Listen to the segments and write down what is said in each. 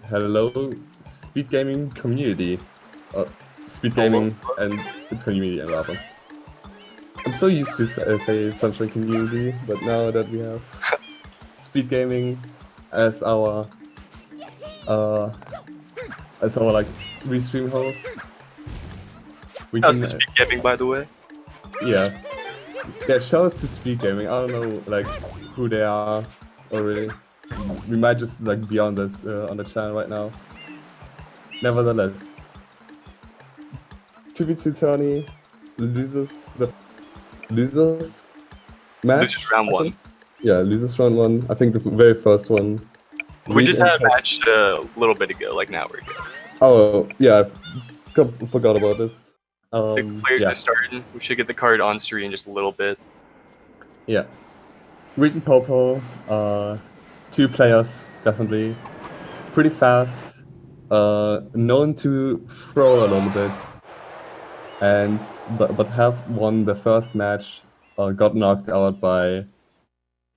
Hello, SpeedGaming community. SpeedGaming and its community, rather. I'm so used to say Sunshine community, but now that we have SpeedGaming as our like restream hosts, we How's can. the SpeedGaming, by the way? Yeah, shout out to SpeedGaming. I don't know like who they are already. We might just like be on this on the channel right now. Nevertheless, 2v2 tourney loses match. This is round one. Yeah, loses round one. I think the very first one. We just had a match a little bit ago, like an hour ago. Oh yeah, I forgot about this. The players are starting. We should get the card on stream in just a little bit. Yeah, Reed and Popo, 2 players definitely, pretty fast, known to throw a little bit, and but have won the first match. Got knocked out by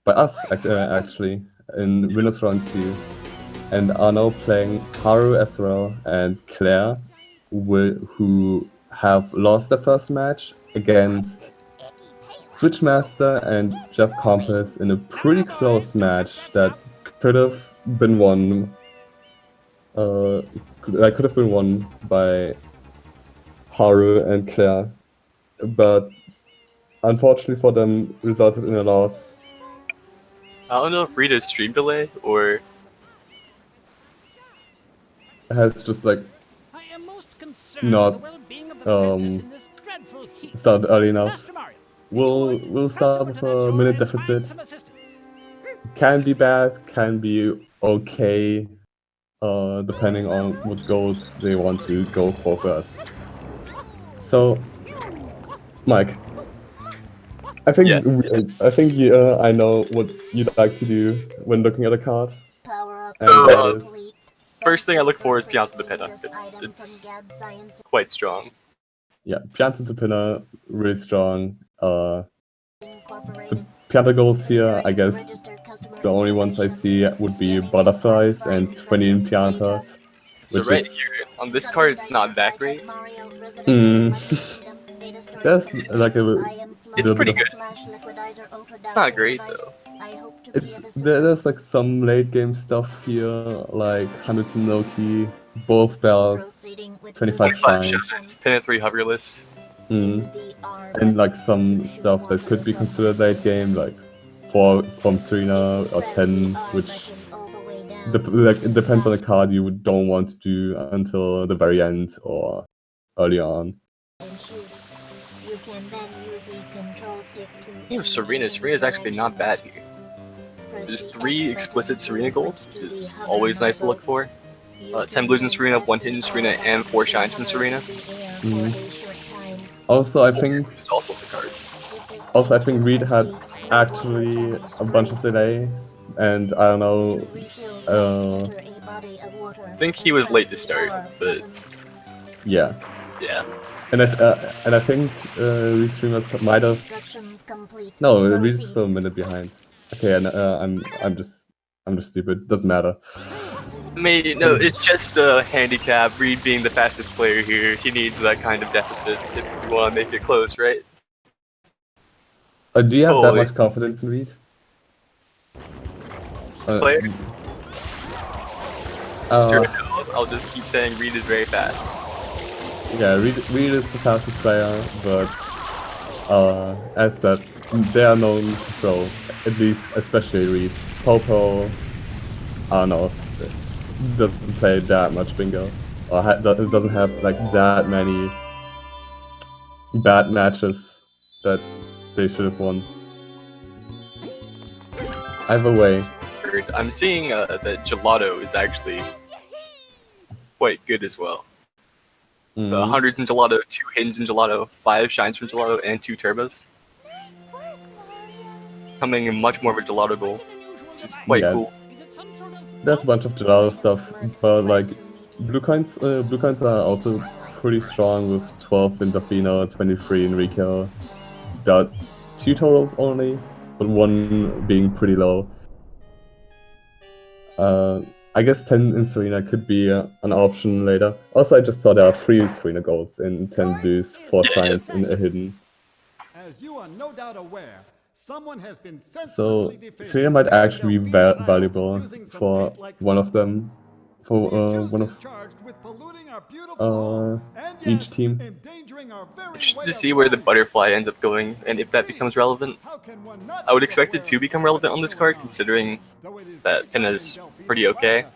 us actually in winners round 2, and are now playing Harusrl and Claire, who have lost their first match against Switchmaster and Jeff Compass in a pretty close match that could have been won. That could have been won by Haru and Claire, but unfortunately for them, resulted in a loss. I don't know if Rita's stream delay or Has just like not started early enough. We'll start with a minute deficit. Can be bad, can be okay, depending on what goals they want to go for first. So, Mike, I think yes. I know what you'd like to do when looking at a card. And that is... First thing I look for is Pianta the Pinna. It's quite strong. Yeah, Pianta the Pinna, really strong. The Pianta goals here, I guess the only ones I see would be Butterflies and 20 in Pianta. So right here, on this card, it's not that great. That's like it's pretty good. It's not great though. There's like some late game stuff here, like 100 Noki, both belts, 25 shines, pin at 3 hoverless. And like some stuff that could be considered late game, like 4 from Serena or 10, which it depends on the card you don't want to do until the very end or early on. Serena's actually not bad here. There's 3 explicit Serena goals, which is always nice to look for. 10 blues in Serena, 1 hit in Serena, and 4 shines from Serena. Also, I think Reed had actually a bunch of delays, and I don't know. I think he was late to start, but yeah. And I think restreamers might have. No, Reed's still a minute behind. Okay, and I'm just stupid. Doesn't matter. Maybe no, it's just a handicap. Reed being the fastest player here, he needs that kind of deficit if you want to make it close, right? Do you have that much confidence in Reed? Player? I'll just keep saying Reed is very fast. Yeah, Reed is the fastest player, but as said, they are known to throw. At least, especially Reed. Popo, I don't know, doesn't play that much bingo, or doesn't have like that many bad matches that they should have won. Either way, I'm seeing that Gelato is actually quite good as well. The 100s in Gelato, 2 hidden in Gelato, 5 shines from Gelato, and 2 turbos. Coming in much more of a Gelato goal, which is quite cool. There's a bunch of Gelato stuff, but like blue coins are also pretty strong with 12 in Dafino, 23 in Rico. Got 2 totals only, but 1 being pretty low. I guess 10 in Serena could be an option later. Also, I just saw there are 3 Serena golds in 10 blues, 4 shines in a hidden. As you are no doubt aware, someone has been So Serena might actually be valuable for one of them, for one of each team. Interested to see where the butterfly ends up going and if that becomes relevant. I would expect it to become relevant on this card, considering that Pinna is pretty okay.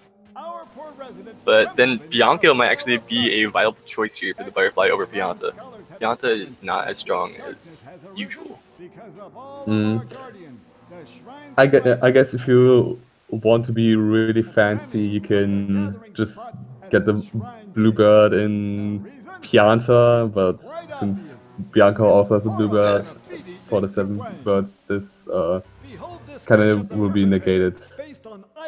But then Bianco might actually be a viable choice here for the butterfly over Pianta. Pianta is not as strong as usual. I guess if you want to be really fancy, you can just get the bluebird in Pianta, but since Bianco also has a bluebird for the 7 birds, this kind of will be negated.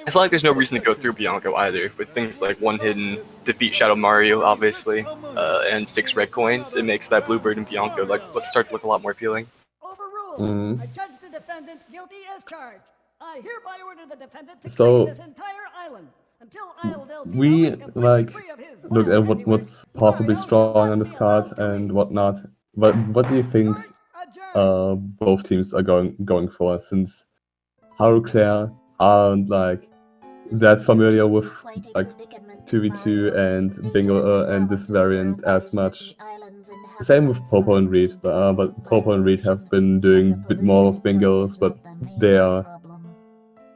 It's not like there's no reason to go through Bianco either, with things like 1 hidden, defeat Shadow Mario, obviously, and 6 red coins. It makes that bluebird and Bianco start to look a lot more appealing. Overruled. I judge the defendant guilty as charged. I hereby order the defendant to clean this entire island until we look at what's possibly strong on this card and whatnot. But what do you think both teams are going for? Since Harusrl aren't that familiar with 2v2 and Bingo and this variant as much. Same with Popo and Reed, but Popo and Reed have been doing a bit more of Bingos, but they are,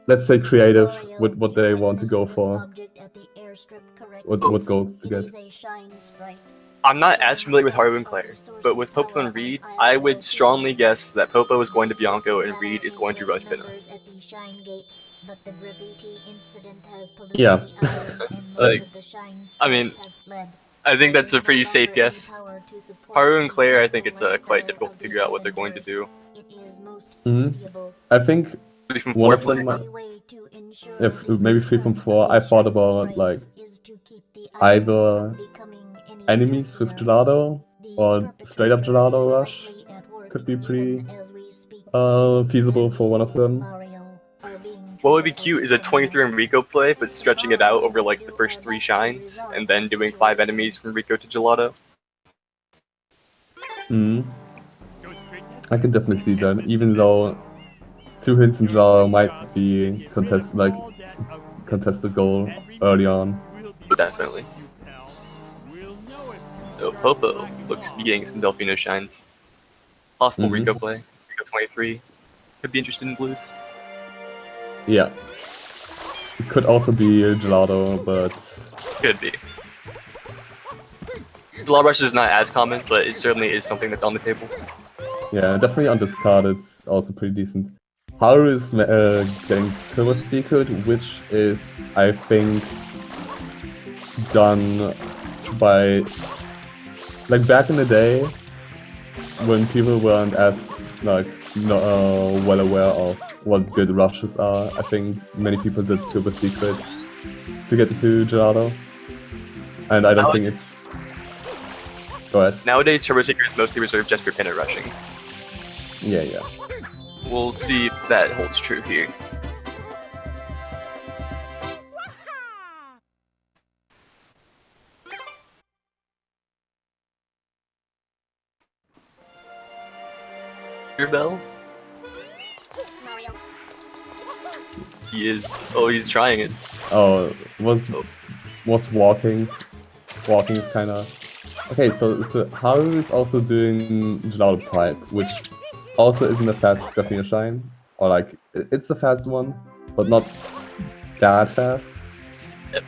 let's say, creative with what they want to go for, what goals to get. I'm not as familiar with Haru and Claire, but with Popo and Reed, I would strongly guess that Popo is going to Bianco and Reed is going to rush Pinna. Yeah. I mean, I think that's a pretty safe guess. Haru and Claire, I think it's quite difficult to figure out what they're going to do. I think one of them might, maybe 3 from 4. I thought about either enemies with Gelato or straight up Gelato Rush could be pretty feasible for one of them. What would be cute is a 23 in Rico play, but stretching it out over the first 3 shines, and then doing 5 enemies from Rico to Gelato. I can definitely see that, even though 2 hits in Gelato might be contested goal early on. Definitely. So Popo looks to be getting some Delfino shines. Possible Rico play. Rico 23. Could be interested in blues. Yeah. It could also be Gelato, but... Could be. Gelato Rush is not as common, but it certainly is something that's on the table. Yeah, definitely on this card it's also pretty decent. Haru is getting Turbo Secret, which is, I think, done by... back in the day, when people weren't as well aware of what good rushes are, I think many people did Turbo Secret to get to Gelato. And I don't think it's... Go ahead. Nowadays, Turbo Secret is mostly reserved just for Pinna rushing. Yeah. We'll see if that holds true here. Bell? He is. Oh, he's trying it. Oh, was walking. Walking is kind of... Okay, so Haru is also doing Gelato Pipe, which also isn't a fast Delfino Shine. Or it's a fast one, but not that fast. Yep.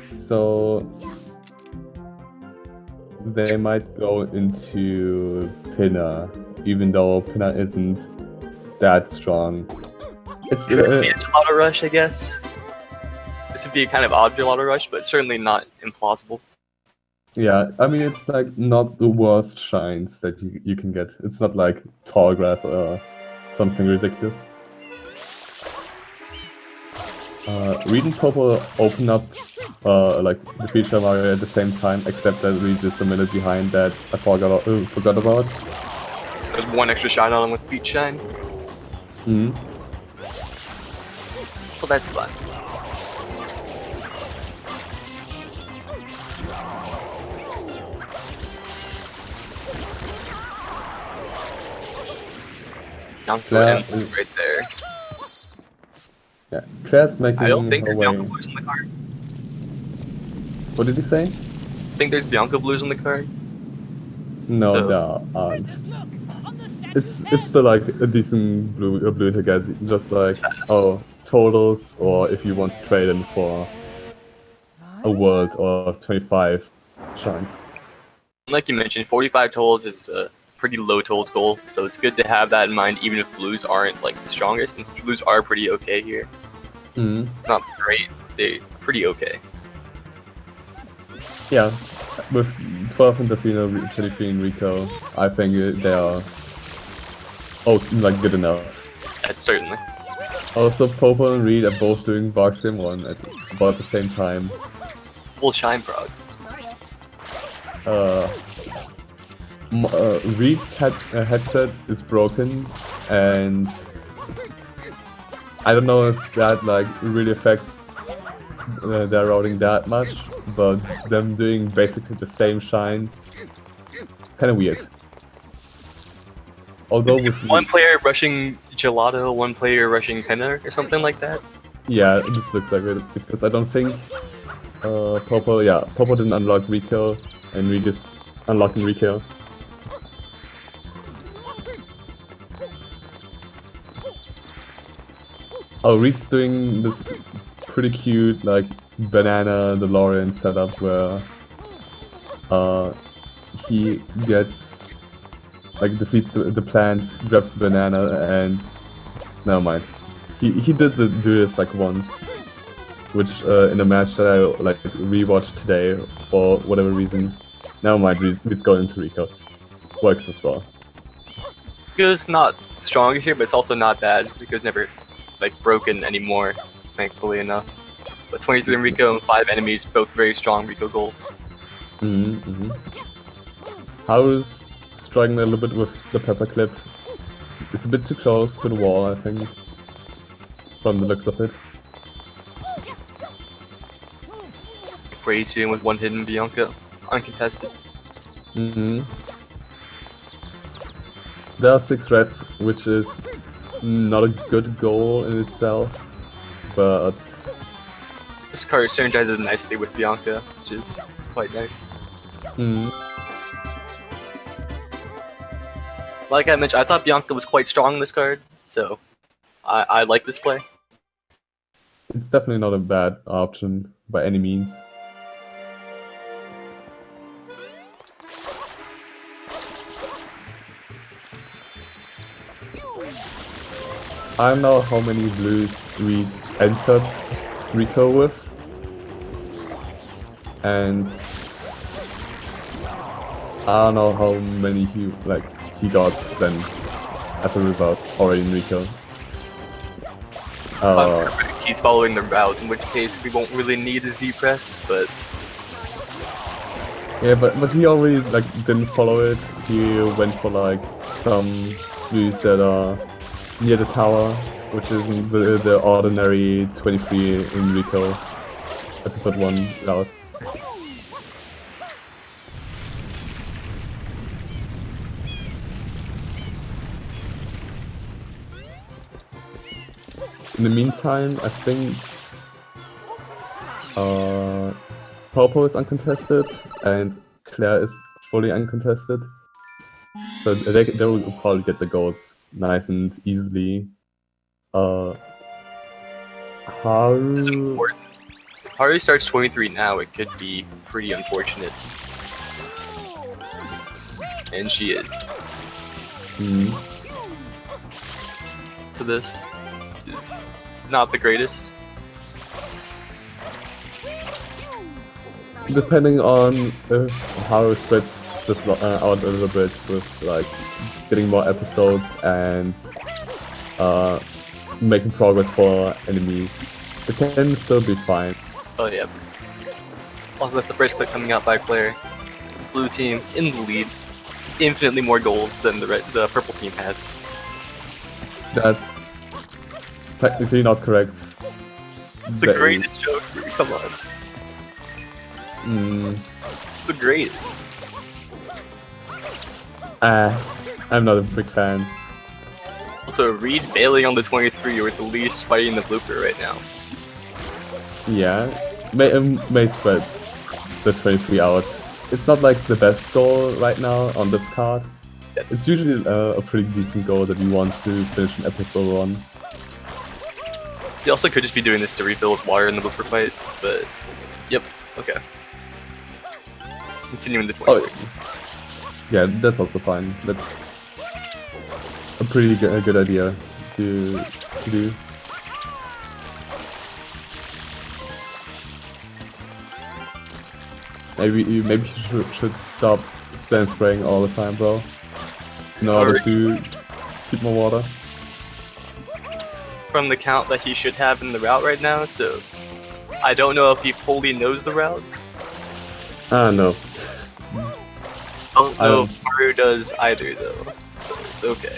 So... they might go into Pinna, even though Pinna isn't that strong. It's a Gelato Rush, I guess. This would be a kind of odd Gelato Rush, but certainly not implausible. Yeah, I mean, it's not the worst shines that you can get. It's not like Tall Grass or something ridiculous. Reed and Popo open up the feature Mario at the same time, except that Reed is a minute behind that I forgot about. There's 1 extra shine on him with Beach Shine. Well, that's fun. Yeah. Right there. Yeah, Claire's making I don't think her there's way. Bianca Blues on the card. What did you say? I think there's Bianca Blues on the card. No, So- there aren't. It's still like a decent blue to get, just like totals, or if you want to trade in for a world or 25 shines. Like you mentioned, 45 tolls is a pretty low tolls goal, so it's good to have that in mind even if blues aren't like the strongest, since blues are pretty okay here. Not great, they're pretty okay. Yeah, with 12 in Delfino, 23 in Rico, I think they are like good enough. Certainly. Also, Popo and Reed are both doing box game 1 at about the same time. Full shine prog. Reed's headset is broken, and I don't know if that like really affects their routing that much, but them doing basically the same shines, it's kind of weird. Although with one player rushing Gelato, one player rushing Penner, or something like that. Yeah, this looks like it, because I don't think Popo didn't unlock Rico, and Reed is unlocking Rico. Oh, Reed's doing this pretty cute, like, banana DeLorean setup where he gets, like, defeats the plant, grabs the banana, and never mind. He did do this like once, which in a match that I like rewatched today for whatever reason. Never mind, Reed's going into Rico. Works as well. Rico's not strong here, but it's also not bad. Rico's never like broken anymore, thankfully enough. But 23 in Rico and 5 enemies, both very strong Rico goals. Haru's struggling a little bit with the pepper clip. It's a bit too close to the wall, I think, from the looks of it. Crazy with one hidden Bianca, uncontested. There are 6 reds, which is not a good goal in itself, but This card synergizes nicely with Bianca, which is quite nice. Like I mentioned, I thought Bianca was quite strong in this card, so I like this play. It's definitely not a bad option by any means. I don't know how many blues Reed entered Rico with, and I don't know how many he got then as a result already in Rico. He's following the route, in which case we won't really need a Z press, but yeah, but he already like didn't follow it. He went for like some blues that are near the tower, which isn't the ordinary 23 in Rico episode 1 route. In the meantime, I think Popo is uncontested and Claire is fully uncontested. So they will probably get the golds nice and easily. Haru... this is important. If Haru starts 23 now, it could be pretty unfortunate. And she is. So this is not the greatest. Depending on if Haru spreads this out a little bit with like getting more episodes and making progress for enemies, it can still be fine. Oh yeah. Also, that's the first clip coming out by Claire. Blue team in the lead. Infinitely more goals than the purple team has. That's technically not correct. The greatest joke. Come on. The greatest. I'm not a big fan. Also, Reed bailing on the 23 or at least fighting the blooper right now. Yeah, may spread the 23 out. It's not like the best goal right now on this card. It's usually a pretty decent goal that you want to finish an episode 1. He also could just be doing this to refill his water in the blooper fight, but yep, okay. Continuing the 23. Oh, yeah, that's also fine. That's a pretty good idea to do. Maybe you should stop spam spraying all the time, bro, in order to keep more water. From the count that he should have in the route right now, so I don't know if he fully knows the route. No. I don't know if Haru does either though, so it's okay.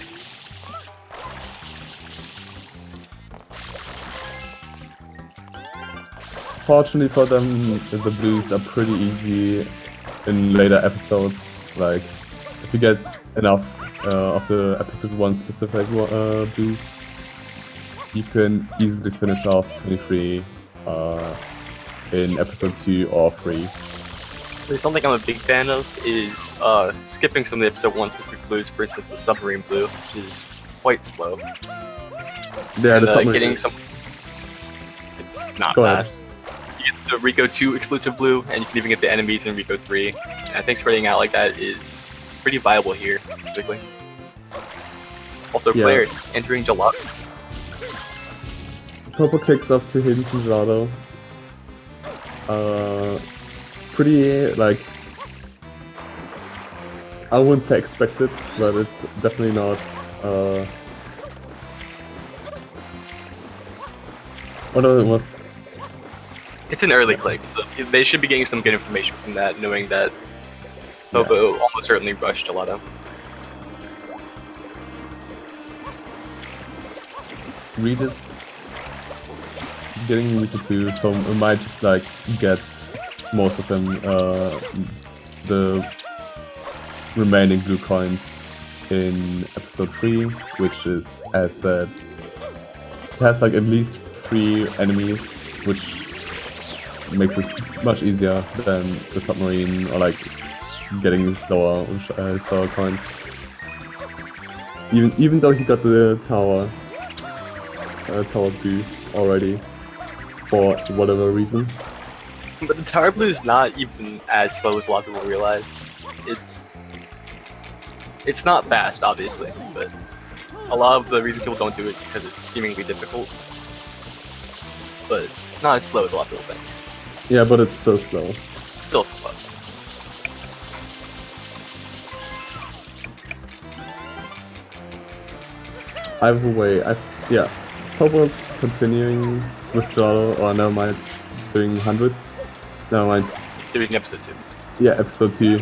Fortunately for them, the blues are pretty easy in later episodes. Like, if you get enough of the episode 1 specific blues, you can easily finish off 23 in episode 2 or 3. There's something I'm a big fan of is skipping some of the episode 1 specific blues, for instance the submarine blue, which is quite slow. Yeah, and, the submarine getting is... some... It's not Go fast. You get the Rico 2 exclusive blue, and you can even get the enemies in Rico 3. And I think spreading out like that is pretty viable here, specifically. Also, player entering Gelato. Popo clicks off to Hidden Gelato. Pretty, like, I wouldn't say expected, but it's definitely not, although it was... It's an early click, so they should be getting some good information from that, knowing that Popo almost certainly rushed Gelato. Reed is getting Rico 2, so we might just, like, get most of them, the remaining blue coins in episode 3, which is, as said, it has like at least 3 enemies, which makes this much easier than the submarine or like getting slower coins. Even though he got the tower blue already for whatever reason. But the Tower Blue is not even as slow as a lot of people realize. It's not fast, obviously, but a lot of the reason people don't do it is because it's seemingly difficult. But it's not as slow as a lot of people think. Yeah, but it's still slow. It's still slow. Either way, Popo's continuing with Jalo, or never mind, doing hundreds. Never mind. Doing episode 2. Yeah, episode 2.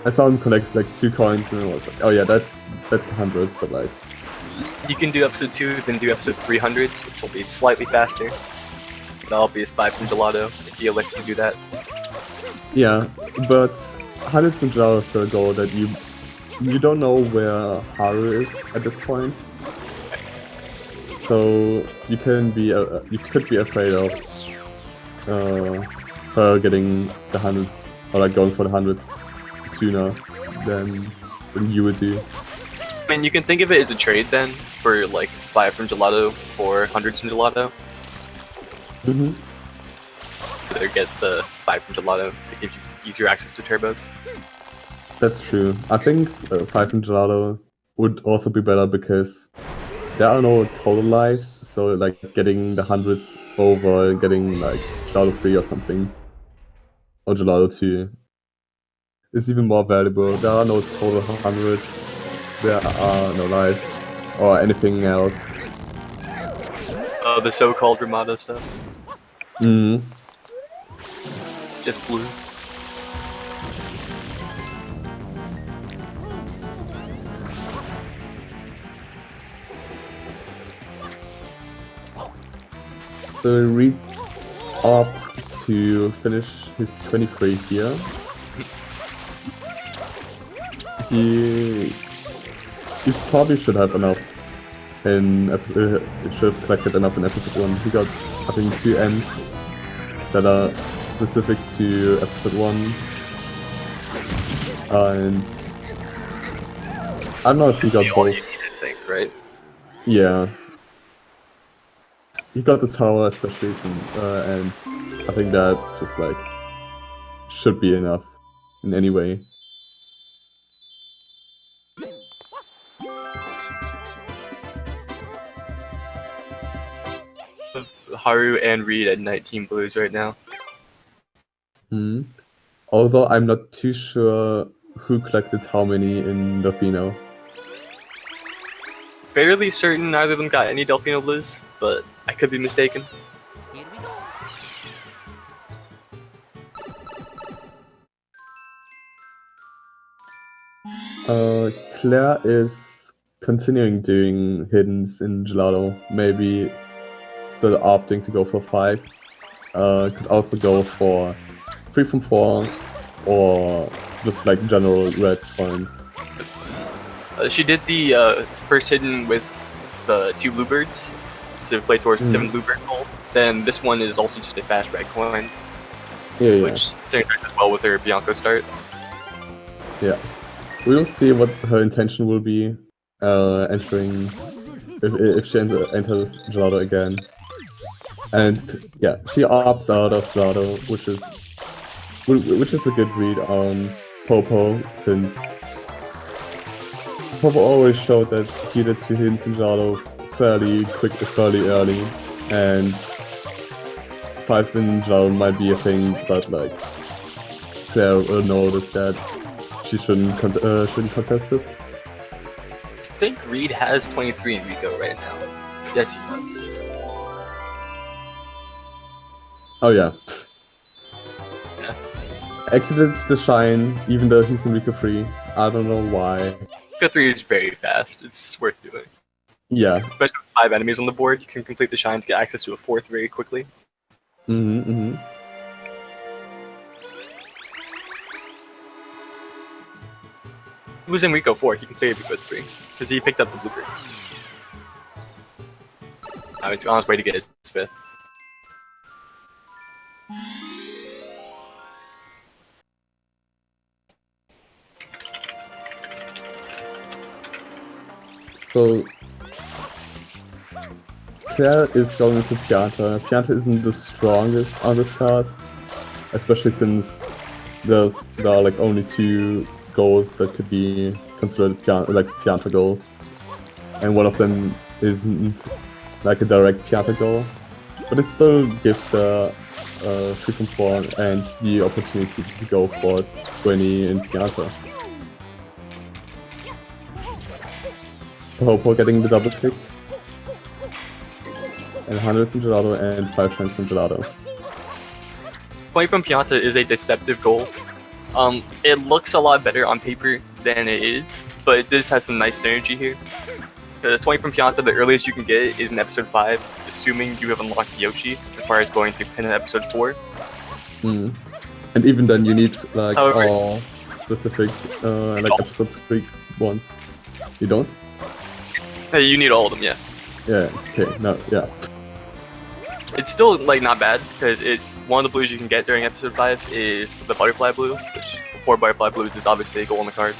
I saw him collect like 2 coins and I was like, oh yeah, that's 100, but like... You can do episode 2, then do episode 300s, which will be slightly faster. That'll be his 5 from Gelato, if he elects to do that. Yeah, but hundreds and Jalo is still a goal that you don't know where Haru is at this point. So you could be afraid of her getting the hundreds, or like going for the hundreds sooner than you would do. I mean, you can think of it as a trade then, for like 5 from Gelato for hundreds from Gelato. Mm-hmm. Either get the 5 from Gelato to give you easier access to turbos. That's true. I think 5 from Gelato would also be better because there are no total lives, so like getting the hundreds over and getting like Gelato 3 or something, or Gelato 2, is even more valuable. There are no total hundreds, there are no lives, or anything else. Oh, the so-called Ramado stuff? Just blues. So Reed opts to finish his 23 here. He probably should have enough in episode. It should have collected enough in episode 1. He got, I think, 2 ends that are specific to episode 1. And I don't know if he got both. I think, right? Yeah. He got the tower especially, and I think that just like should be enough in any way. Haru and Reed at 19 blues right now. Although I'm not too sure who collected how many in Delfino. Fairly certain neither of them got any Delfino blues, but I could be mistaken. Claire is continuing doing hiddens in Gelato. Maybe still opting to go for 5. Could also go for 3 from 4 or just like general red points. She did the first hidden with the 2 bluebirds to play towards the 7 bluebird goal. Then this one is also just a fast red coin, which synergizes as well with her Bianco start. Yeah. We will see what her intention will be entering if she enters Gelato again. And yeah, she opts out of Gelato, which is a good read on Popo, since Popo always showed that he did 2 hits in Gelato fairly early, and 5 in Gelato might be a thing, but like Claire will notice that she shouldn't contest this. I think Reed has 23 in Rico right now. Yes, he does. Oh yeah. Exited the Shine, even though he's in Rico 3. I don't know why. Rico 3 is very fast. It's worth doing. Yeah. Especially with 5 enemies on the board, you can complete the Shine to get access to a 4th very quickly. He was in Rico 4, he can clear Rico 3, because he picked up the blueprint. I mean, he's on his way to get his 5th. So Claire is going to Pianta. Pianta isn't the strongest on this card, especially since there are like only 2 goals that could be considered Pianta goals, and one of them isn't like a direct Pianta goal, but it still gives her 3 from 4 and the opportunity to go for 20 in Pianta. Popo getting the double click, and 100s in Gelato and 5 shines from Gelato. 20 from Pianta is a deceptive goal. It looks a lot better on paper than it is, but it does have some nice synergy here. Because 20 from Pianta, the earliest you can get it is in episode 5, assuming you have unlocked Yoshi, as far as going to pin in episode 4. And even then you need like all specific like episode 3 ones. You don't? You need all of them, yeah. Yeah, okay, no, yeah. It's still like not bad, because one of the blues you can get during episode 5 is the butterfly blue, which 4 butterfly blues is obviously a goal on the card.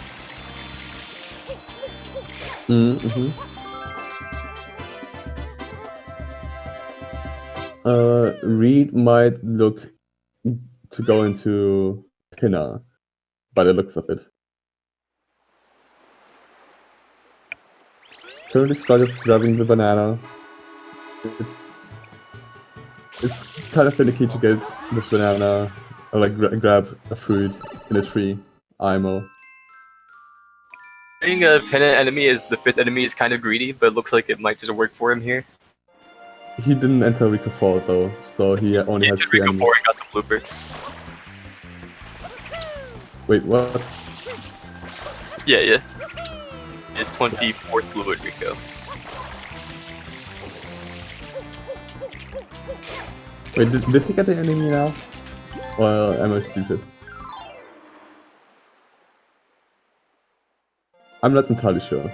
Reed might look to go into Pinner by the looks of it. Currently struggles grabbing the banana. It's kind of finicky to get this banana, or like grab a fruit in a tree. IMO. Getting a pennant enemy as the 5th enemy is kind of greedy, but it looks like it might just work for him here. He didn't enter Rico 4 though, so he only has 3 enemies. Rico 4 and got the blooper. Wait, what? Yeah. It's 24th blue at Rico. Wait, did he get the enemy now? Or am I stupid? I'm not entirely sure.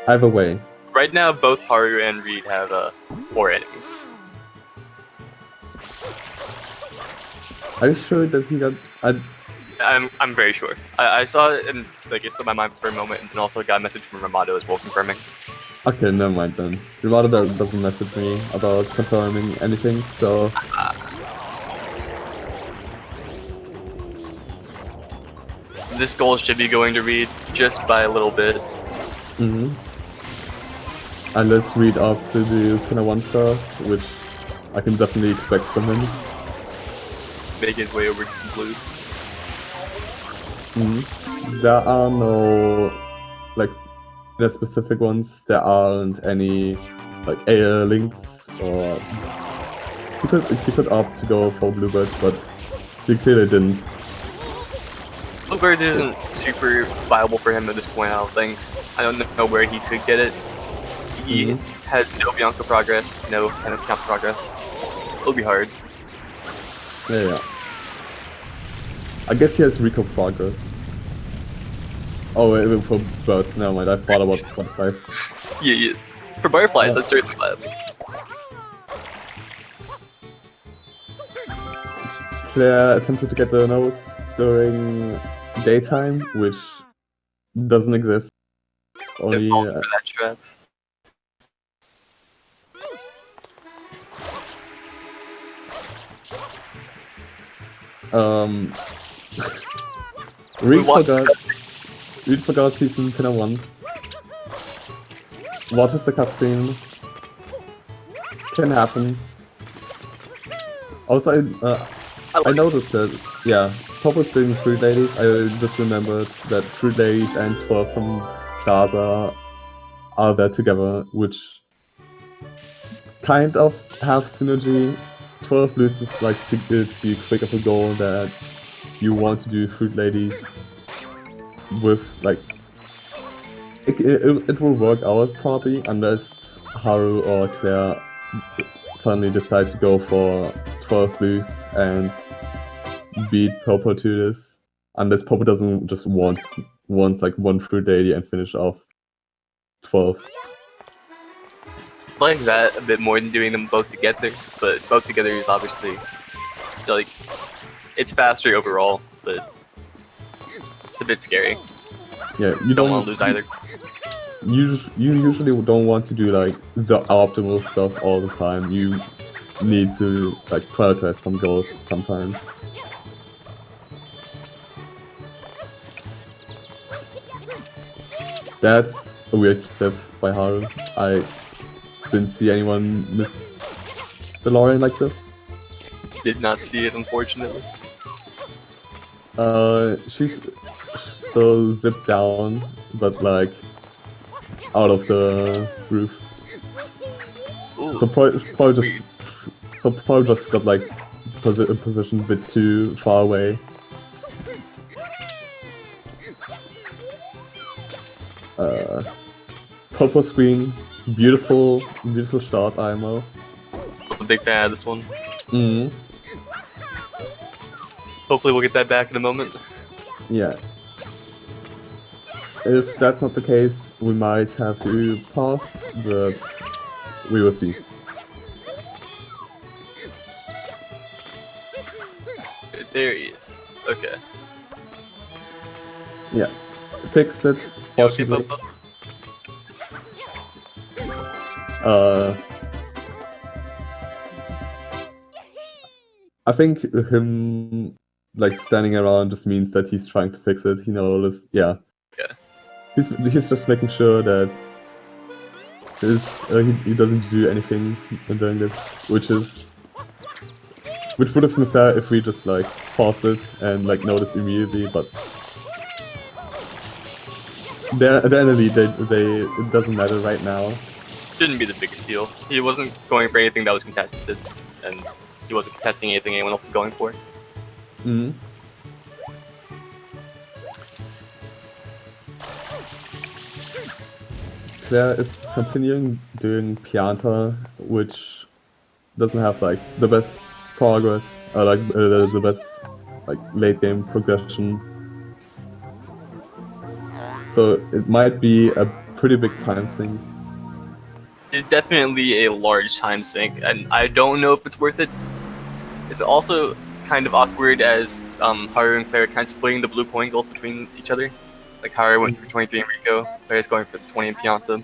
Either way. Right now, both Haru and Reed have 4 enemies. Are you sure that he got... I'm very sure. I saw it and like it slipped my mind for a moment, and then also got a message from Ramato as well confirming. Okay, never mind then. Ramato doesn't message me about confirming anything, so... This goal should be going to Reed just by a little bit. Unless Reed opts to do Pinna 1 first, which I can definitely expect from him. Make his way over to some blue. There are no, like, the specific ones, there aren't any, like, AR links, or... He could opt to go for Bluebirds, but he clearly didn't. Bluebird isn't super viable for him at this point, I don't think. I don't know where he could get it. He has no Bianca progress, no kind of count progress. It'll be hard. Yeah. I guess he has Rico progress. Oh, wait, for birds, never mind, I thought about butterflies. Yeah. For butterflies, that's certainly viable. Claire attempted to get the nose during daytime, which doesn't exist. It's only... for that trap. Reed forgot she's in Pinna 1. Watches the cutscene. Can happen. Also, I noticed that, yeah, Popo's doing Fruit Ladies. I just remembered that Fruit Ladies and 12 from Plaza are there together, which kind of have synergy. 12 Blues is like too quick of a goal that you want to do Fruit Ladies with, like, it will work out probably, unless Haru or Claire suddenly decide to go for 12 Blues and beat Popo to this, unless Popo doesn't just wants like one Fruit Lady and finish off 12. I like that a bit more than doing them both together, but both together is obviously, like, it's faster overall, but it's a bit scary. Yeah, you don't want to lose either. You usually don't want to do like the optimal stuff all the time. You need to like prioritize some goals sometimes. That's a weird clip by Haru. I didn't see anyone miss the Lorraine like this. Did not see it, unfortunately. She's still zipped down, but like out of the roof. Ooh, So probably just got like positioned a bit too far away. Popo screen, beautiful shot, IMO. I'm a big fan of this one. Mm-hmm. Hopefully we'll get that back in a moment. Yeah. If that's not the case, we might have to pause, but we will see. There he is. Okay. Yeah. Fixed it, You okay, fortunately. Popo? I think him like standing around just means that he's trying to fix it. He knows, yeah. Okay. He's just making sure that he doesn't do anything during this, which would have been fair if we just like paused it and like noticed immediately, but they're in the lead. It doesn't matter right now. Shouldn't be the biggest deal. He wasn't going for anything that was contested, and he wasn't contesting anything anyone else was going for. Mm-hmm. Claire is continuing doing Pianta, which doesn't have like the best progress, like the best like late game progression. So it might be a pretty big time sink. It's definitely a large time sink, and I don't know if it's worth it. It's also kind of awkward as Haru and Claire kind of splitting the blue point goals between each other. Like Haru went for 23 and Rico, Claire's going for 20 and Pianta.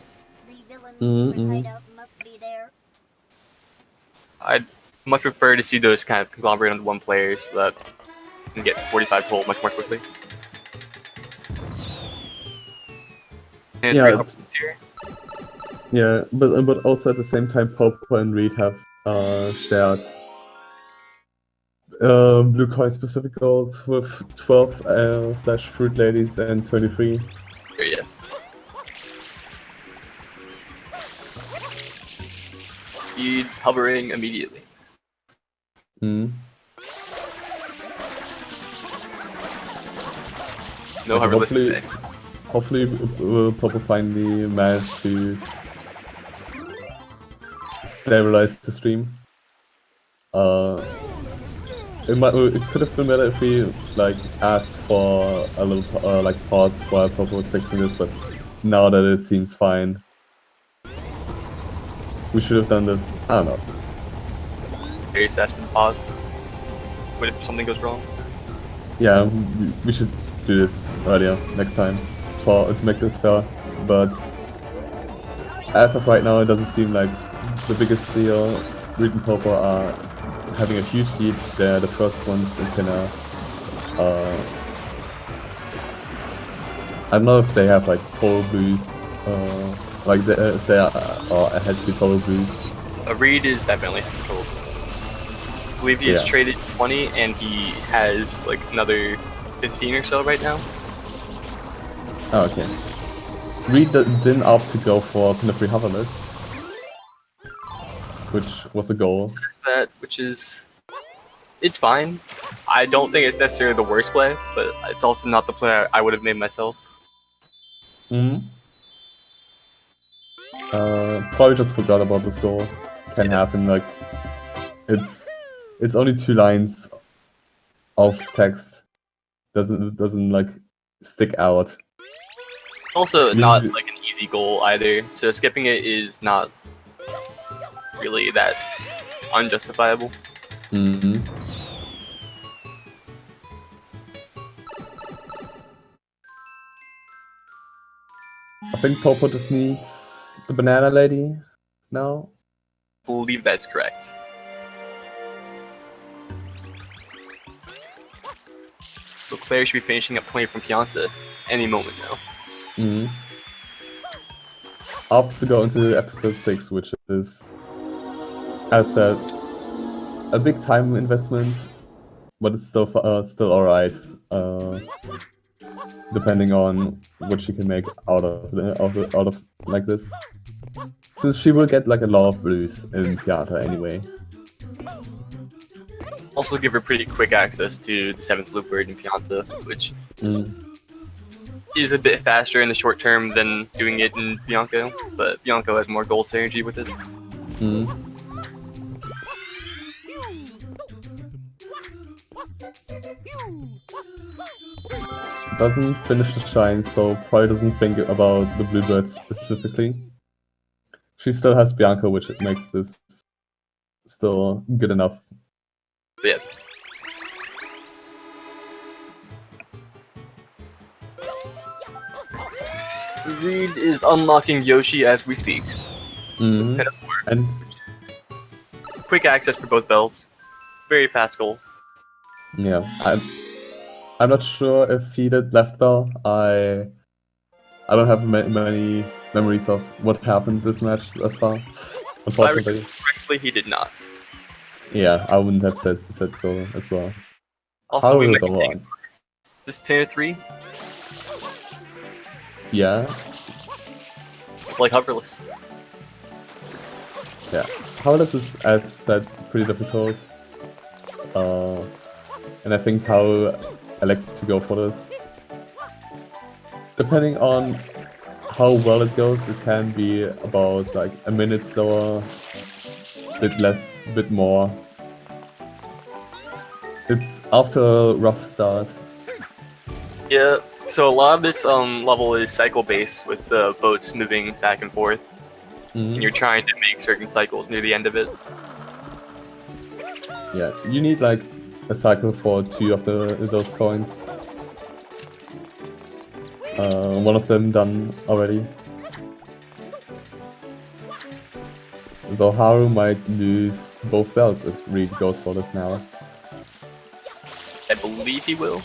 I'd much prefer to see those kind of conglomerate onto one player so that you can get 45 hold much more quickly. And Yeah, here. Yeah, but also at the same time, Popo and Reed have shared blue coin specific goals with 12 slash fruit ladies and 23. Sure, yeah. Speed hovering immediately. Mm. No hover list today. Hopefully, Popo finally managed to stabilize the stream. It could have been better if we like asked for a little like pause while Popo was fixing this, but now that it seems fine, we should have done this. I don't know. Various ask for the pause. What if something goes wrong? Yeah, we should do this earlier next time to make this fair. But as of right now, it doesn't seem like the biggest deal. Reed and Popo are having a huge lead. They're the first ones in Pinner. I don't know if they have like total blues, like they are ahead to total blues. Reed is definitely total. I believe he has traded 20 and he has like another 15 or so right now. Oh, okay. Reed didn't opt to go for Pinner Free Hoverless, which was a goal. Which is, it's fine. I don't think it's necessarily the worst play, but it's also not the play I would have made myself. Probably just forgot about this goal. Can happen. Like, it's only 2 lines of text. Doesn't like stick out. Also, not like an easy goal either. So skipping it is not really that unjustifiable. I think Popo just needs the banana lady now. I believe that's correct. So Claire should be finishing up 20 from Pianta any moment now. Opts to go into episode 6, which is, as said, a big time investment, but it's still alright. Depending on what she can make out of like this. So she will get like a lot of blues in Pianta anyway. Also give her pretty quick access to the 7th bluebird in Pianta, which is a bit faster in the short term than doing it in Bianco, but Bianco has more goal synergy with it. Doesn't finish the shine, so probably doesn't think about the bluebirds specifically. She still has Bianco, which makes this still good enough. Yeah. Reed is unlocking Yoshi as we speak. And quick access for both bells. Very fast goal. Yeah, I'm not sure if he did left bell. I don't have many memories of what happened this match thus far, unfortunately. Correctly, he did not. Yeah, I wouldn't have said so as well. Also, we might be taking this pair 3. Yeah. Like hoverless. Yeah, hoverless is, as said, pretty difficult. And I think how elects to go for this. Depending on how well it goes, it can be about like a minute slower, bit less, bit more. It's after a rough start. Yeah, so a lot of this level is cycle based with the boats moving back and forth. And you're trying to make certain cycles near the end of it. Yeah, you need like a cycle for 2 of those coins. One of them done already. Though Haru might lose both belts if Reed goes for this now. I believe he will.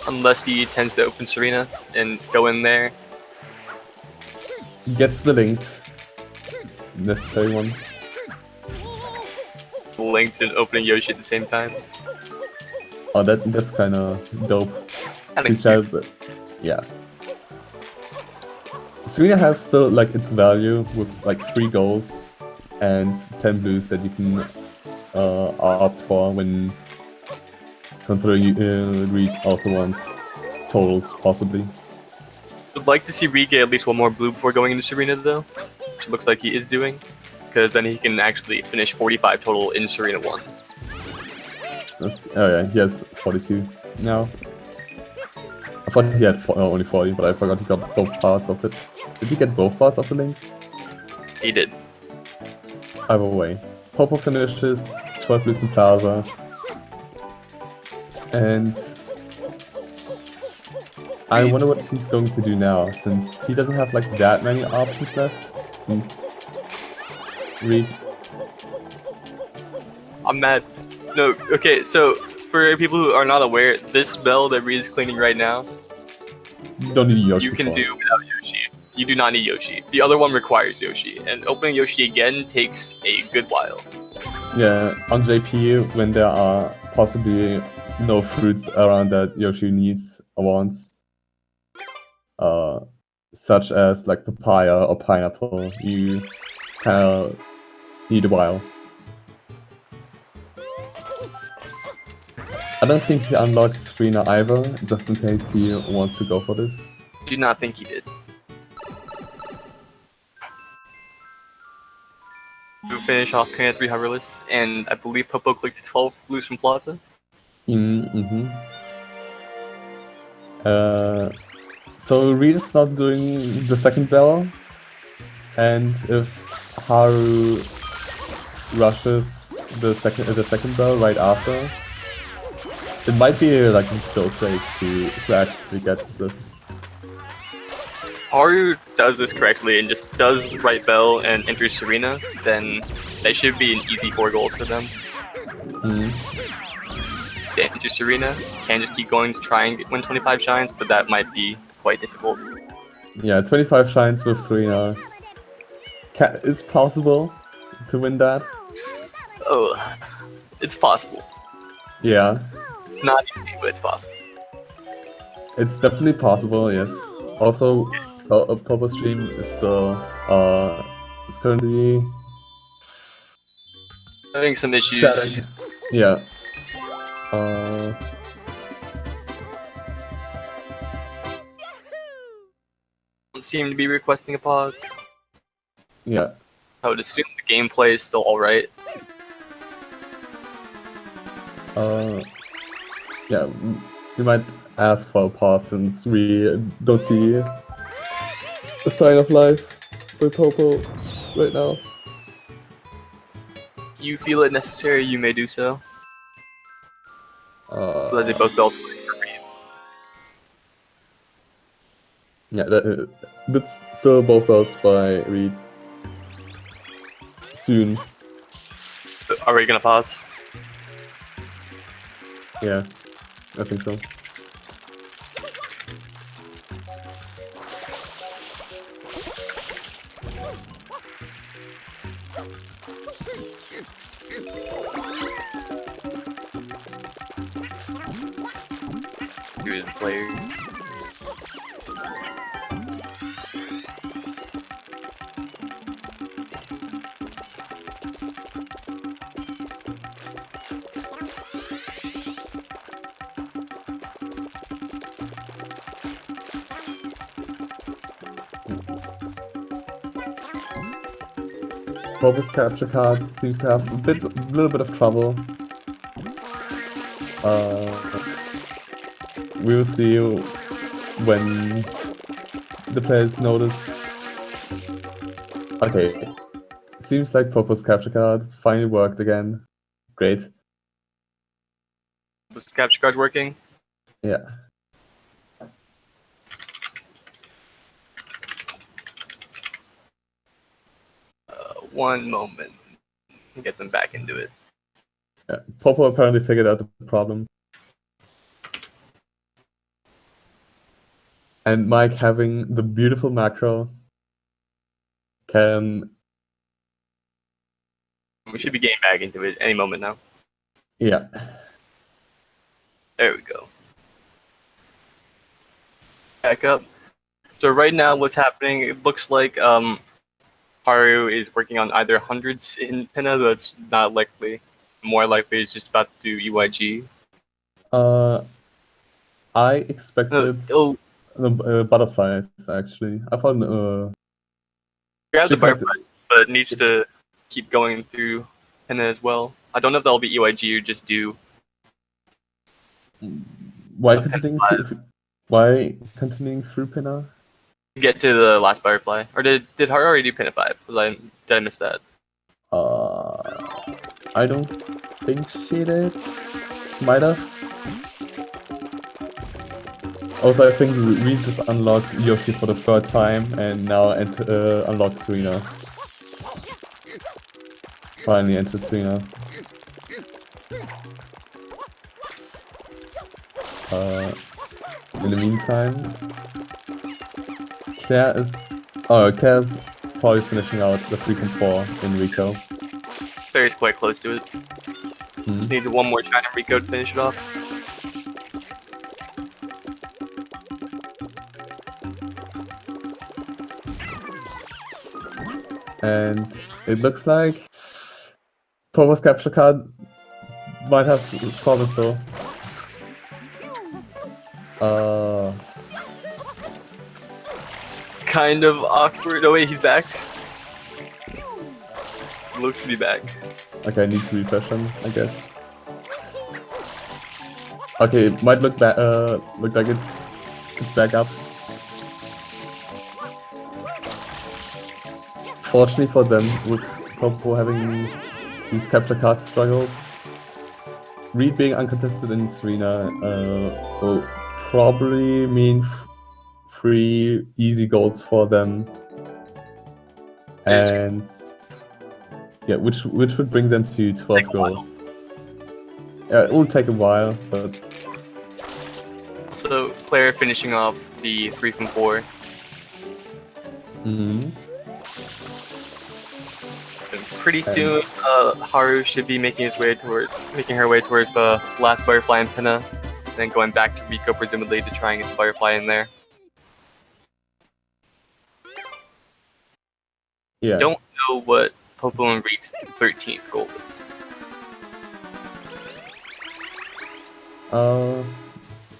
Unless he tends to open Serena and go in there. Gets the linked. Necessary one. Linked and opening Yoshi at the same time. Oh, that's kinda dope. Kinda To say, but yeah. Serena has still like its value with like 3 golds and 10 blues that you can opt for when considering Reed also wants totals possibly. I'd like to see Reed get at least 1 more blue before going into Serena though, which it looks like he is doing, because then he can actually finish 45 total in Serena 1. Oh yeah, he has 42 now. I thought he had only 40, but I forgot he got both parts of it. Did he get both parts of the link? He did. Either way. Popo finished his 12 blues in Plaza. And I wonder what he's going to do now, since he doesn't have like that many options left, since Reed. I'm mad. No, okay, so for people who are not aware, this bell that Reed is cleaning right now, You don't need Yoshi you can for. do without Yoshi. You do not need Yoshi. The other one requires Yoshi, and opening Yoshi again takes a good while. Yeah, on JP, when there are possibly no fruits around that Yoshi needs or wants, such as like papaya or pineapple, you kind of need a while. I don't think he unlocked Serena either, just in case he wants to go for this. I do not think he did. To finish off Korea 3 hoverless, and I believe Popo clicked 12 blues from Plaza. So Reed is not doing the second bell, and if Haru rushes the second bell right after, it might be like a close race to actually get this. Haru does this correctly and just does right bell and enters Serena, then that should be an easy 4 goals for them. To enter Serena, can just keep going to try and win 25 shines, but that might be quite difficult. Yeah, 25 shines with Serena is possible to win that. Oh, it's possible. Yeah, Not easy, but it's possible. it's definitely possible. Yes. Also, Popo stream is still is currently Having some issues. static. Yeah. Don't seem to be requesting a pause. Yeah. I would assume the gameplay is still alright. Yeah, we might ask for a pause since we don't see a sign of life for Popo right now. If you feel it necessary, you may do so. So that they both belts for Reed. Yeah, that's still both belts by Reed. Soon. Are we gonna pause? Yeah, I think so. Here's the players. Popo's capture cards seems to have a little bit of trouble. We will see when the players notice. Okay, seems like Popo's capture card finally worked again. Great. Was the capture card working? Yeah. One moment. Get them back into it. Yeah. Popo apparently figured out the problem. And Mike, having the beautiful macro, can... We should be getting back into it any moment now. Yeah. There we go. Back up. So right now what's happening, it looks like Haru is working on either hundreds in Pinna, that's not likely. More likely is just about to do UIG. I expected the butterflies, actually. I thought... grab the butterflies, but it needs to keep going through Pinna as well. I don't know if that'll be UIG or just do... Why continuing through Pinna? Get to the last butterfly. Or did Haru already do Pinna 5? Did I miss that? I don't think she did. She might have. Also, I think we just unlocked Yoshi for the third time and now unlocked Serena. Finally entered Serena. In the meantime, Claire's probably finishing out the 3 from 4 in Rico. Claire's quite close to it. Just needed one more China Rico to finish it off. And it looks like Popo's capture card might have problems though. It's kind of awkward. Oh wait, he's back. Looks to be back. Okay, I need to refresh him, I guess. Okay, it might look like it's back up. Fortunately for them, with Popo having these capture card struggles, Reed being uncontested in Serena will probably mean 3 easy goals for them, and yeah, which would bring them to 12 goals. Yeah, it will take a while, but so Claire finishing off the 3 from 4. And pretty soon, Haru should be making her way towards the last butterfly in Pinna, and then going back to Rico presumably to try and get the butterfly in there. yeah. Don't know what Popo and Reed's 13th goal is.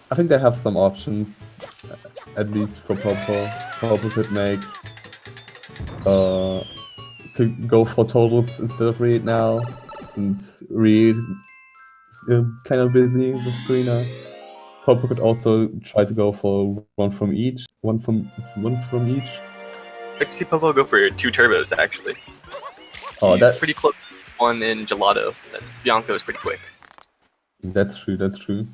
I think they have some options, at least for Popo. Popo could make, could go for totals instead of Reed now, since Reed is kind of busy with Serena. Popo could also try to go for one from each. I could see Popo go for 2 turbos actually. Oh, He's that's pretty close to one in Gelato. Bianco is pretty quick. That's true. That's true.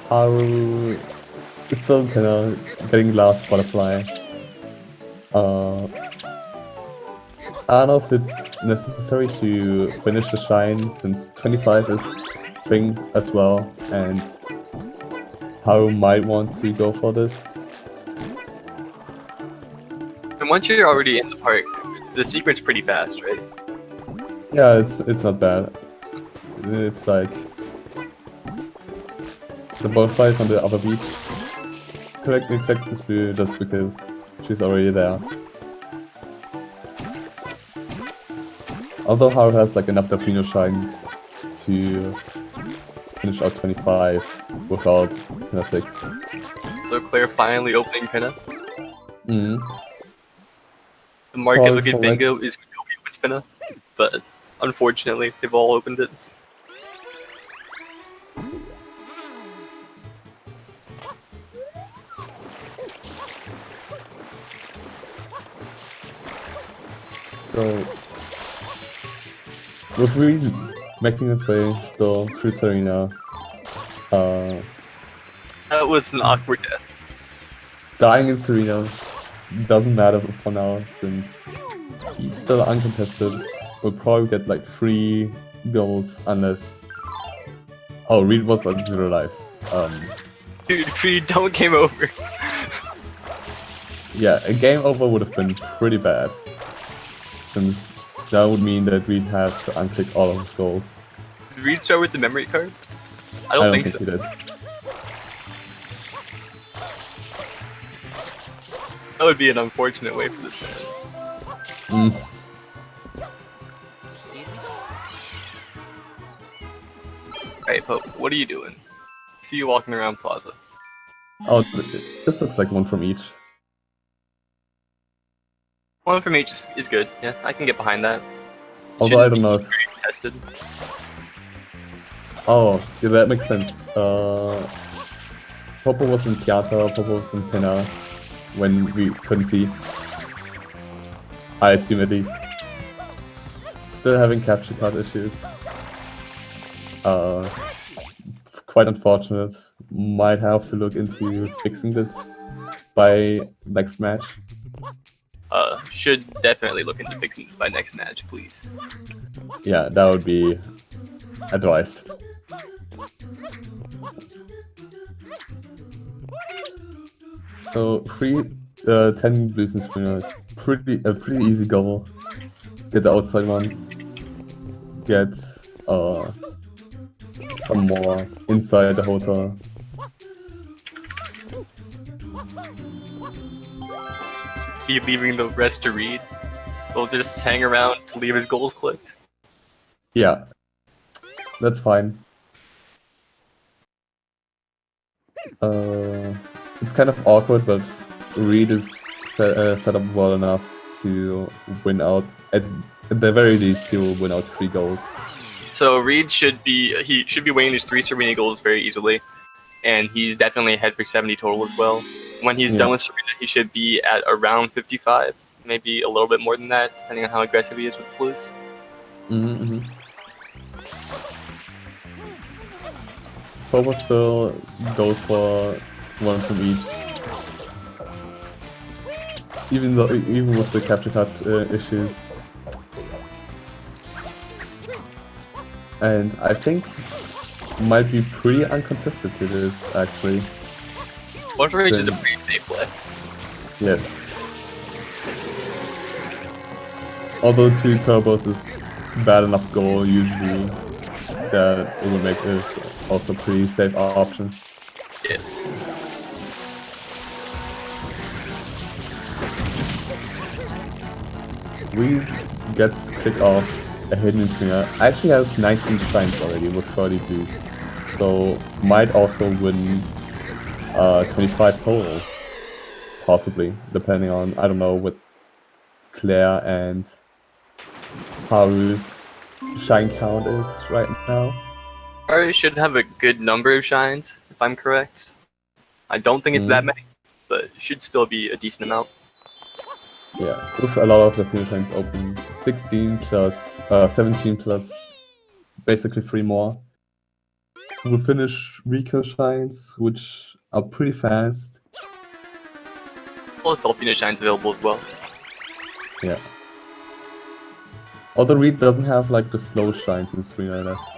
Haru is still kind of getting last butterfly. I don't know if it's necessary to finish the shine, since 25 is thing as well, and Haru might want to go for this. And once you're already in the park, the sequence pretty fast, right? Yeah, it's not bad. It's like the butterfly is on the other beach. Correctly collects this blue just because she's already there. Although Haru has like enough Delfino shines to finish out 25 without Pinna 6. So Claire finally opening Pinna. Mm. The market Probably looking for bingo Reds. is with Pinna, but unfortunately they've all opened it. So, with Reed making his way still through Serena, That was an awkward death. dying in Serena doesn't matter for now since he's still uncontested. We'll probably get like 3 golds unless. Oh, Reed was on 0 lives. Dude, Creed, don't game over. Yeah, a game over would have been pretty bad, since that would mean that Reed has to unclick all of his goals. Did Reed start with the memory card? I I don't don't think so. he did. That would be an unfortunate way for this man. Hey, Pope, what are you doing? See you walking around Plaza. Oh, this looks like one from each. One from each is good. Yeah, I can get behind that. Although I don't know if... Very tested. Oh, yeah, that makes sense. Popo was in Piata, Popo was in Pinna, when we couldn't see. I assume at least. Still having capture card issues. Quite unfortunate. Might have to look into fixing this by next match. Should definitely look into fixing this by next match, please. Yeah, that would be advised. So 10 blues and springers, a pretty easy goal. Get the outside ones. Get some more inside the hotel. Be leaving the rest to Reed. We'll just hang around to leave his goals clicked. Yeah, that's fine. It's kind of awkward, but Reed is set up well enough to win out. At the very least, he will win out 3 goals. So Reed should be winning these 3 Serena goals very easily, and he's definitely ahead for 70 total as well. When he's done with Serena, he should be at around 55, maybe a little bit more than that, depending on how aggressive he is with the blues. Popo still goes for 1 from each. Even with the capture cards issues. And I think might be pretty uncontested to this actually. One for each is a pretty safe play. Yes. Although 2 turbos is bad enough goal usually, that it will make this also a pretty safe option. Yeah. Reed gets picked off a hidden swinger. Actually has 19 shines already with 30 blues, so might also win 25 total, possibly, depending on, I don't know, what Claire and Haru's shine count is right now. Haru should have a good number of shines, if I'm correct. I don't think it's that many, but it should still be a decent amount. Yeah, with a lot of the fingerprints open. 16 plus 17 plus basically 3 more. We'll finish Rico shines, which are pretty fast. Plus Delfino shines available as well. Yeah. Although Reed doesn't have like the slow shines in Serena left.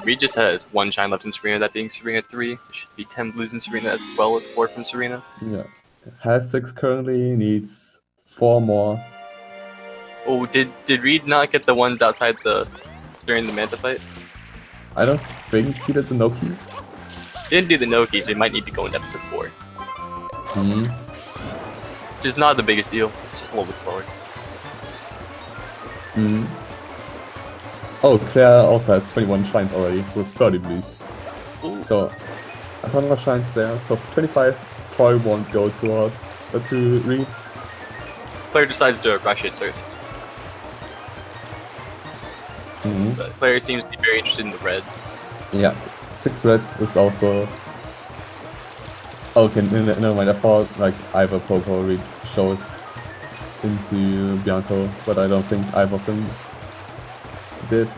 Reed just has 1 shine left in Serena, that being Serena 3. There should be 10 blues in Serena as well as 4 from Serena. Yeah. Has 6 currently, needs 4 more. Oh, did Reed not get the ones outside during the Manta fight? I don't think he did the Nokis. He didn't do the Noki, so he might need to go in episode 4. Which is not the biggest deal. It's just a little bit slower. Mm. Oh, Claire also has 21 shines already with 30 blues. Ooh. So a ton of shines there. So 25 probably won't go towards to Reed. Player decides to rush it, so. The player seems to be very interested in the reds. Yeah, 6 reds is also. Okay, never mind. I thought like either Popo or Reed showed into Bianco, but I don't think either of them did.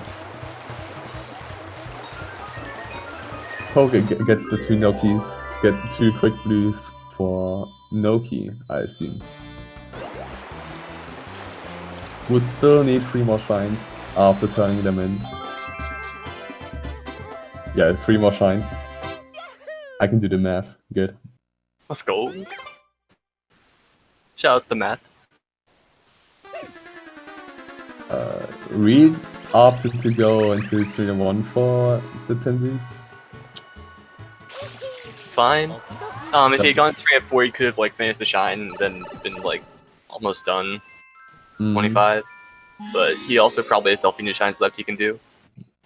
Poke gets the 2 Nokis to get 2 quick blues for Noki, I assume. Would still need 3 more shines after turning them in. Yeah, 3 more shines. I can do the math. Good. Let's go. Shoutouts to Matt. Reed opted to go into 3-1 for the 10 boost. Fine. If he had gone 3-4, he could have like finished the shine and then been like almost done. 25. But he also probably has Delphine shines left he can do.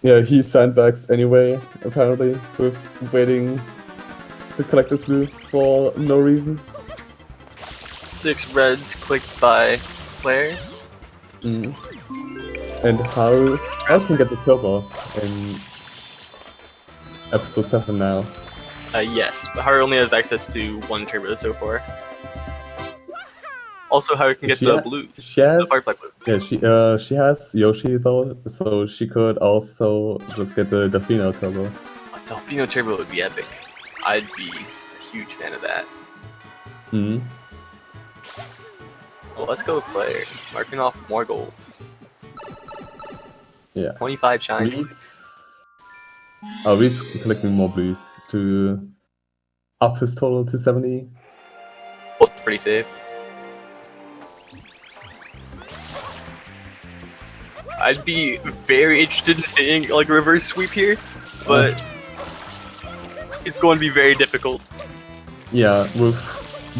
Yeah, he sandbags anyway, apparently, with waiting to collect this blue for no reason. 6 reds clicked by players. And how can get the turbo in episode 7 now? Yes, but Haru only has access to 1 turbo so far. Also, Haru can get the blues. She has, the Firefly blues. Yeah, she has Yoshi though, so she could also just get the Delfino turbo. A Delfino turbo would be epic. I'd be a huge fan of that. Well, let's go player. Marking off more goals. Yeah. 25 shines. Reed's collecting more blues to up his total to 70. Both pretty safe. I'd be very interested in seeing like a reverse sweep here, but it's going to be very difficult. Yeah, with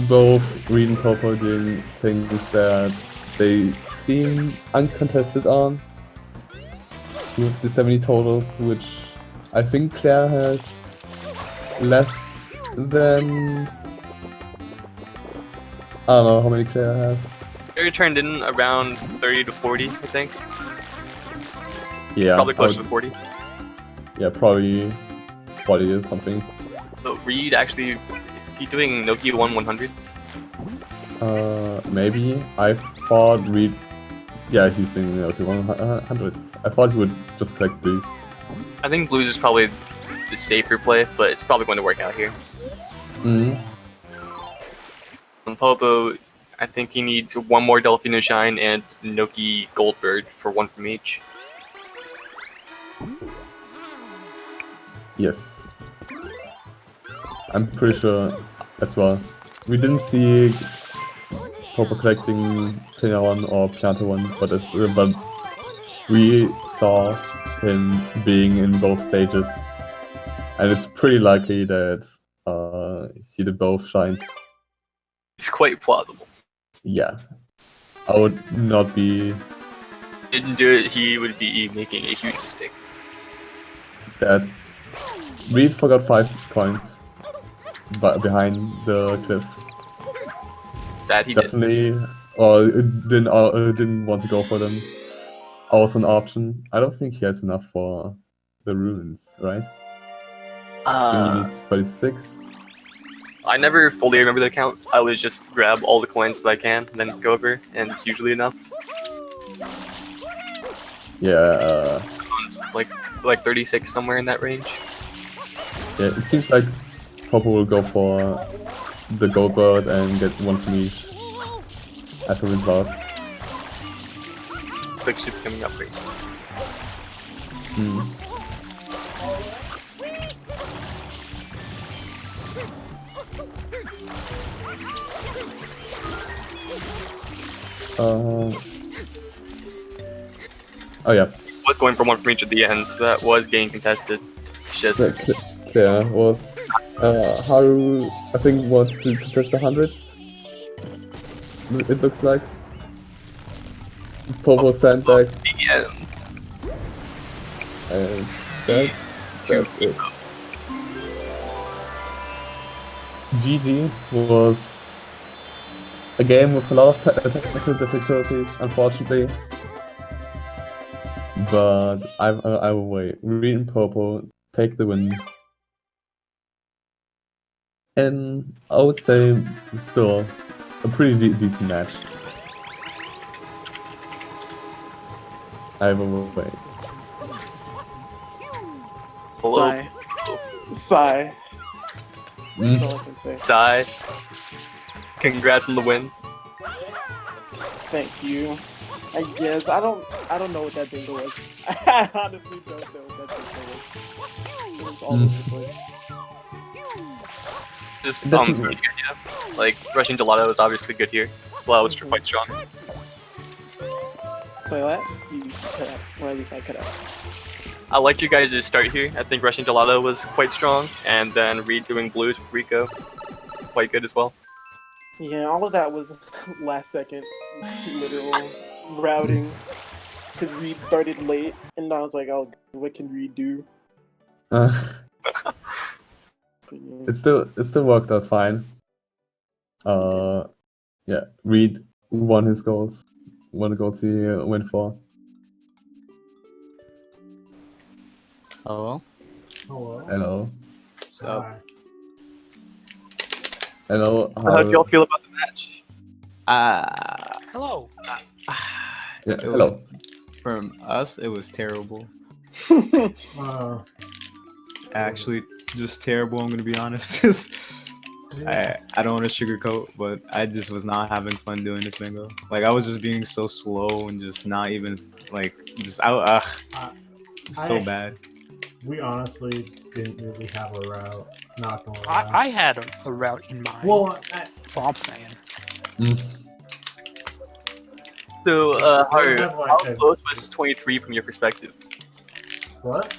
both Reed and Popo doing things that they seem uncontested on. With the 70 totals, which I think Claire has less than. I don't know how many Claire has. Claire turned in around 30 to 40, I think. Yeah. Probably close to 40. Yeah, probably 40 or something. So Reed actually, is he doing Nokia 100s? Maybe. I thought Reed. Yeah, he's doing Nokia 100s. I thought he would just collect blues. I think blues is probably the safer play, but it's probably going to work out here. On Popo, I think he needs 1 more Delfino Shine and Noki Goldbird for 1 from each. Yes. I'm pretty sure as well. We didn't see Popo collecting Pina 1 or Pianta 1, but we saw him being in both stages. And it's pretty likely that he did both shines. It's quite plausible. Yeah. I would not be... Didn't do it, he would be making a huge mistake. That's... Reed forgot 5 coins behind the cliff. That he Definitely, or didn't want to go for them. Also an option. I don't think he has enough for the runes, right? You need 36. I never fully remember the count. I would just grab all the coins that I can, and then go over, and it's usually enough. Yeah. Like 36, somewhere in that range. Yeah, it seems like Popo will go for the Goldbird and get 1 from each as a result. Quick soup coming up pretty soon. Oh yeah. Was going for 1 from each at the end, so that was getting contested. It's just... Claire was... Haru, I think, wants to contest the 100s. it looks like. Popo sandbags. Yeah. And that's it. GG was a game with a lot of technical difficulties, unfortunately. But I will wait. Reed and Popo take the win. And I would say still a pretty decent match. I will wait. Hello. Sigh. That's all I can say. Sigh. Congrats on the win. Thank you. I guess I don't know what that bingo was. I honestly don't know what that bingo was. It was all over the place. Just pretty good, yeah. Like rushing gelato is obviously good here. Well, it was quite strong. Wait, what? You cut out. Or at least I cut out. I liked your guys' start here. I think rushing gelato was quite strong, and then Reed doing blues with Rico, quite good as well. Yeah, all of that was last second, literal routing. Because Reed started late, and I was like, oh, what can Reed do? It still worked out fine. Yeah, Reed won his goals. One goal to win for. Hello. Hello. So, Hello. How do y'all feel about the match? Hello. Yeah, it hello. was, from us, it was terrible. Actually, just terrible. I'm gonna be honest. I don't want to sugarcoat, but I just was not having fun doing this bingo. Like I was just being so slow and just not even like just so bad. We honestly didn't really have a route. Not gonna lie. I had a route in mind. Well, that's all I'm saying. So, have, how close was 23 from your perspective? what?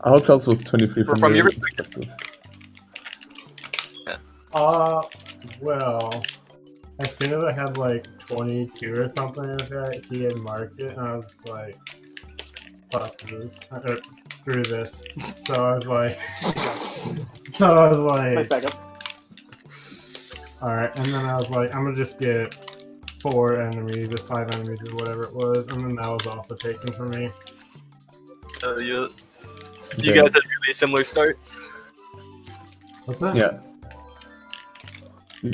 How close was 23 from your perspective? Well, as soon as I had like 22 or something like that, he had marked it, and I was just like, fuck this, or screw this. So I was like, Nice backup. alright, and then I was like, I'm gonna just get 4 enemies, or 5 enemies, or whatever it was, and then that was also taken from me. You guys had really similar starts. What's that? Yeah.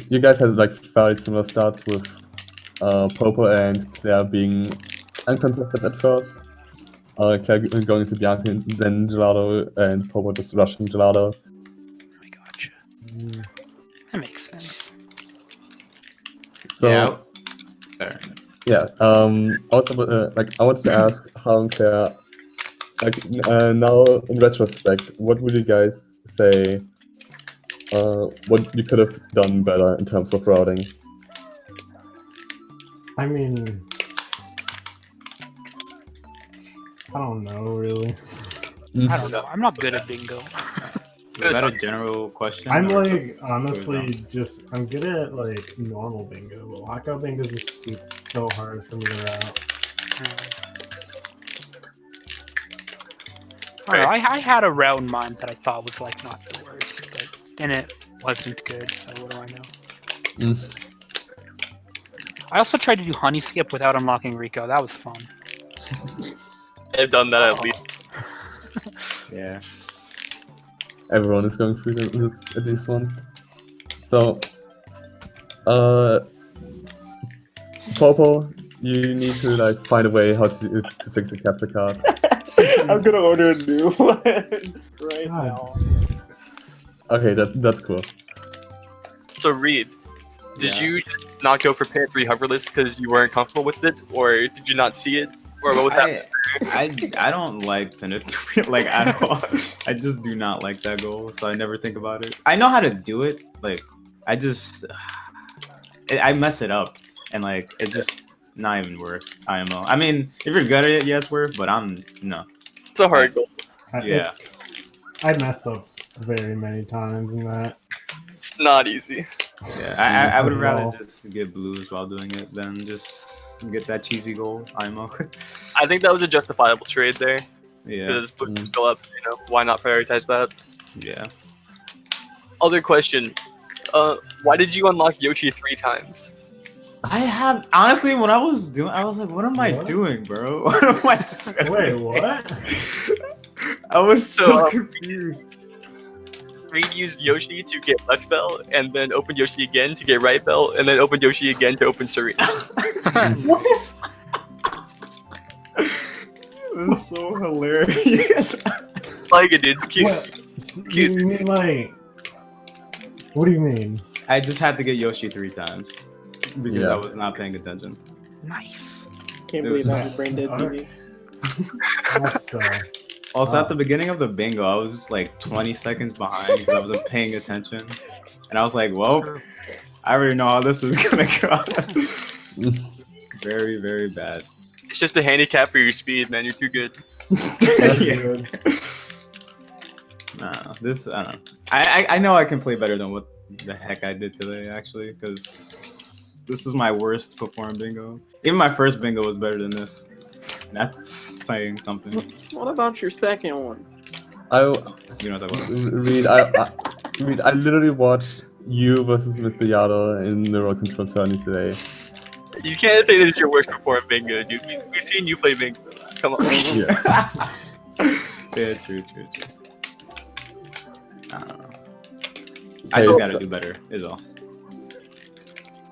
You guys had like fairly similar starts with Popo and Claire being uncontested at first. Claire going to Bianca, then Gelato, and Popo just rushing Gelato. I gotcha. That makes sense. So Yeah. Sorry. yeah. Also, like I wanted to ask how and Claire, like now in retrospect, what would you guys say? What you could have done better in terms of routing? I mean, I don't know, really. I don't know. I'm not good at bingo. Is that a general question? I'm or- like, honestly, I'm good at like normal bingo, but lockout bingo is just so hard for me to route. I don't know. I had a route in mind that I thought was like not the worst, but then it wasn't good. So what do I know? I also tried to do honey skip without unlocking Rico. That was fun. I've done that at least. Yeah. Everyone is going through these ones. So, Popo, you need to like find a way how to fix a capture card. I'm gonna order a new one right now. Okay, that's cool. So Reed, did you just not go for pair 3 hoverless because you weren't comfortable with it, or did you not see it, or what was happening? I don't like Pinocchio like at all. I just do not like that goal, so I never think about it. I know how to do it. Like I mess it up, and like it's just not even worth IMO. I mean, if you're good at it, yeah, it's worth. But no. It's a hard goal. Yeah. I messed up very many times in that. It's not easy. Yeah, I would rather No. just get blues while doing it than just get that cheesy goal. IMO. I think that was a justifiable trade there Yeah, because books go up, so why not prioritize that? yeah. Other question: why did you unlock Yoshi 3 times? I have honestly, when I was doing, I was like, "What am I What? doing, bro? What am I doing?" Wait, what? I was so So, confused. Reed used Yoshi to get left bell, and then opened Yoshi again to get right bell, and then opened Yoshi again to open Serena. It was so hilarious. Like it, dude. It's cute. What? You mean like? What do you mean? I just had to get Yoshi 3 times because Yeah. I was not paying attention. Nice. Can't It believe was- that was brain dead, TV. That's Also, Wow. at the beginning of the bingo, I was like 20 seconds behind because I wasn't paying attention, and I was like, "Well, I already know how this is gonna go." Very, very bad. It's just a handicap for your speed, man. You're too good. Good. Nah, this I don't know. I know I can play better than what the heck I did today, actually, because this is my worst performed bingo. Even my first bingo was better than this. And that's saying something. What about your second one? You know what I'm talking about? Reed, I literally watched you versus Mr. Yado in the Road Control tourney today. You can't say this is your worst performed bingo, dude. We've seen you play bingo. Come on. Yeah. Yeah, true. I don't know. I just gotta do better, is all.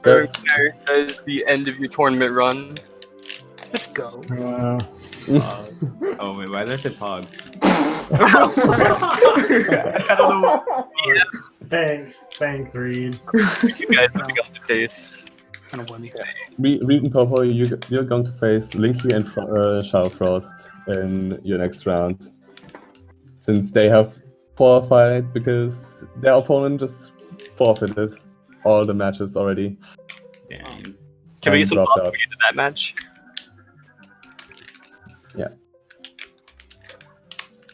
That's- That is the end of your tournament run. Let's go. Oh wait, why did I say Pog? I don't know. Thanks, Reed. You guys have got the face. I don't blame you. Reed and Popo, you're going to face Linky and Shadow Frost in your next round. Since they have qualified because their opponent just forfeited all the matches already. Dang. Can we get some dropped thoughts out. when we get to that match?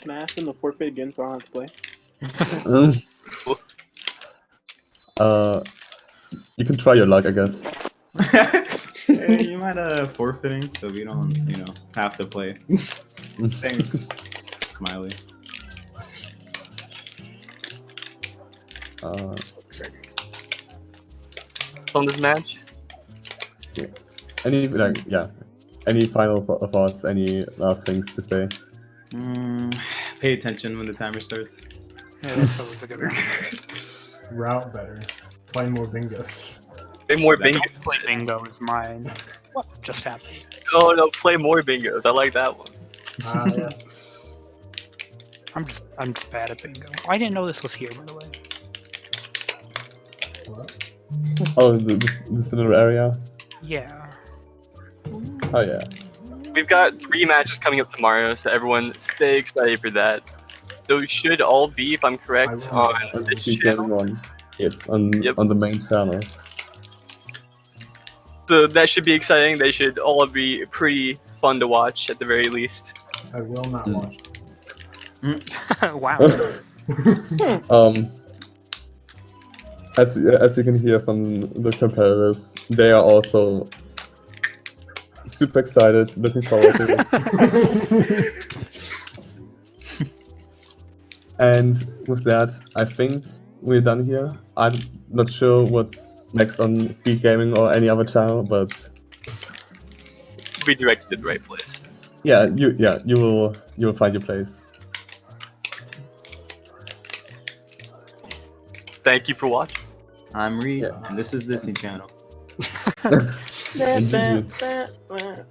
Can I ask them to forfeit again so I don't have to play? You can try your luck, I guess. Hey, you might forfeiting so we don't, have to play. Thanks, Smiley. So on this match? Any final thoughts? Any last things to say? Pay attention when the timer starts. Yeah, that's always a good one. Route better. Play more bingos. Play more bingo. Don't play bingo is mine. What just happened? No, play more bingos. I like that one. Yes. I'm just bad at bingo. I didn't know this was here, by the way. What? Oh, this little area. Yeah. Oh yeah. We've got 3 matches coming up tomorrow, so everyone stay excited for that. Those should all be, if I'm correct, I will. on On the this SpeedGaming channel. one. Yes, on Yep. the main channel. So that should be exciting. They should all be pretty fun to watch at the very least. I will not watch. Wow. As you can hear from the competitors, they are also super excited, looking forward to this. And with that, I think we're done here. I'm not sure what's next on SpeedGaming or any other channel, but Be directed to the right place. you will find your place. Thank you for watching. I'm Reed, Yeah. and this is Disney Channel. And GG.